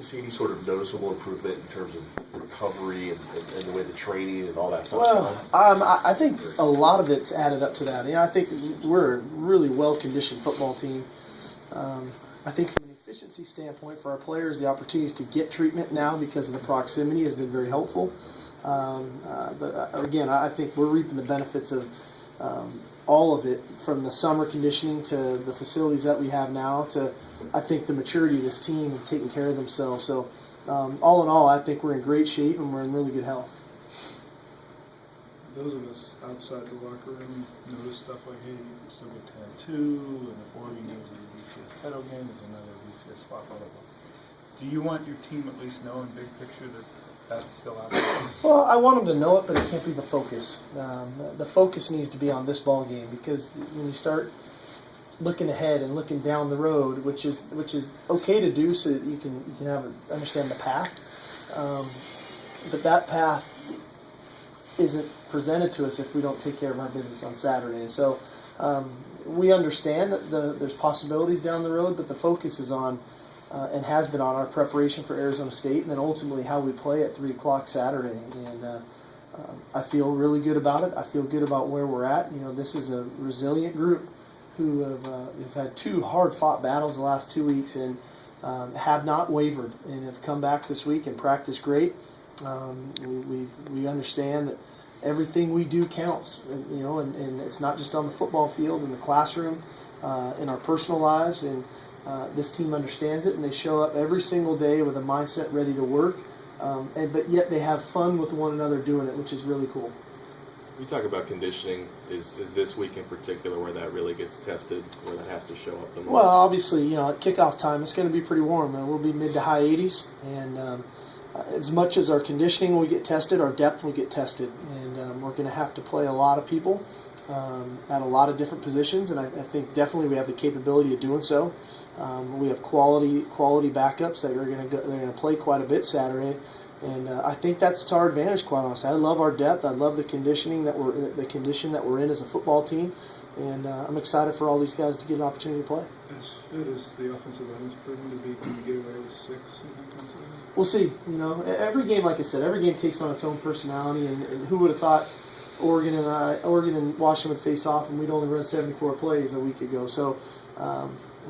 see any sort of noticeable improvement in terms of recovery and the way the training and all that stuff? Well, I think a lot of it's added up to that. I think we're a really well-conditioned football team. I think from an efficiency standpoint for our players, the opportunities to get treatment now because of the proximity has been very helpful. But again, I think we're reaping the benefits of all of it, from the summer conditioning to the facilities that we have now to, I think, the maturity of this team and taking care of themselves. So all in all, I think we're in great shape and we're in really good health. Those of us outside the locker room notice stuff like, hey, you can still get tattoo, and before you go to the BCS title game, there's another BCS spot, blah, blah, blah. Do you want your team at least know in big picture that that's still out there? Well, I want them to know it, but it can't be the focus. The focus needs to be on this ball game, because when you start looking ahead and looking down the road, which is okay to do, so that you can understand the path. But that path isn't presented to us if we don't take care of our business on Saturday. And so we understand that there's possibilities down the road, but the focus is on and has been on our preparation for Arizona State, and then ultimately how we play at 3 o'clock Saturday. And I feel really good about it. I feel good about where we're at. This is a resilient group who have had 2 hard-fought battles the last 2 weeks and have not wavered and have come back this week and practiced great. We understand that everything we do counts, and it's not just on the football field, in the classroom, in our personal lives, and this team understands it, and they show up every single day with a mindset ready to work, but yet they have fun with one another doing it, which is really cool. We talk about conditioning. Is this week in particular where that really gets tested, where that has to show up the most? Well, obviously, at kickoff time, it's going to be pretty warm. We'll be mid to high 80s, and as much as our conditioning will get tested, our depth will get tested, and we're going to have to play a lot of people at a lot of different positions, and I think definitely we have the capability of doing so. We have quality backups that are going to play quite a bit Saturday, and I think that's to our advantage. Quite honestly, I love our depth. I love the condition that we're in as a football team, and I'm excited for all these guys to get an opportunity to play. As fit as the offensive line is proven to be, can you get away with 6? We'll see. Every game, like I said, every game takes on its own personality, and who would have thought Oregon and Washington would face off, and we'd only run 74 plays a week ago. So,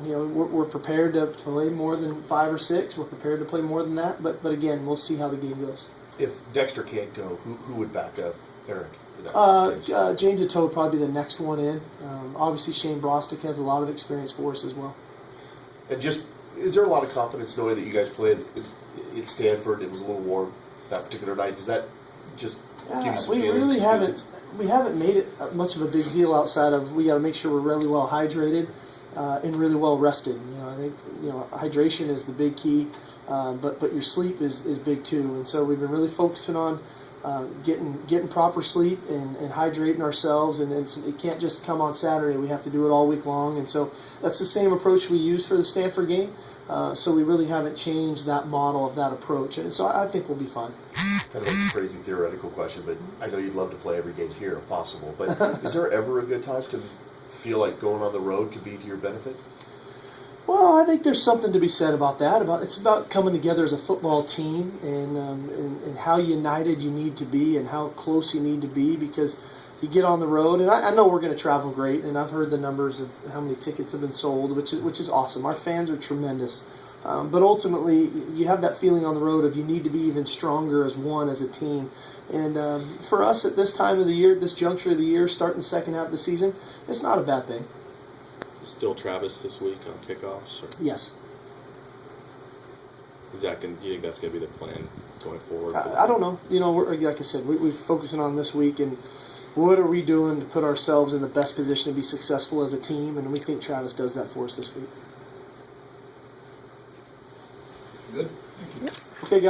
we're prepared to play more than 5 or 6. We're prepared to play more than that. But again, we'll see how the game goes. If Dexter can't go, who would back up Eric? James Atoe would probably be the next one in. Obviously, Shane Brostick has a lot of experience for us as well. And is there a lot of confidence knowing that you guys played in Stanford? It was a little warm that particular night. Does that just give you some feelings? We really haven't made it much of a big deal outside of we got to make sure we're really well hydrated and really well rested. I think hydration is the big key, but your sleep is big too. And so we've been really focusing on getting proper sleep and hydrating ourselves, and it can't just come on Saturday. We have to do it all week long, and so that's the same approach we use for the Stanford game. So we really haven't changed that model of that approach, and so I think we'll be fine. Kind of a crazy theoretical question, but I know you'd love to play every game here if possible. But is there ever a good time to feel like going on the road could be to your benefit? Well, I think there's something to be said about that. It's about coming together as a football team and how united you need to be and how close you need to be, because you get on the road, and I know we're going to travel great, and I've heard the numbers of how many tickets have been sold, which is awesome. Our fans are tremendous. But ultimately, you have that feeling on the road of you need to be even stronger as one, as a team. And for us at this time of the year, this juncture of the year, starting the second half of the season, it's not a bad thing. Still Travis this week on kickoffs? Or? Yes. Do you think that's going to be the plan going forward? I don't know. Like I said, we're focusing on this week, and what are we doing to put ourselves in the best position to be successful as a team, and we think Travis does that for us this week.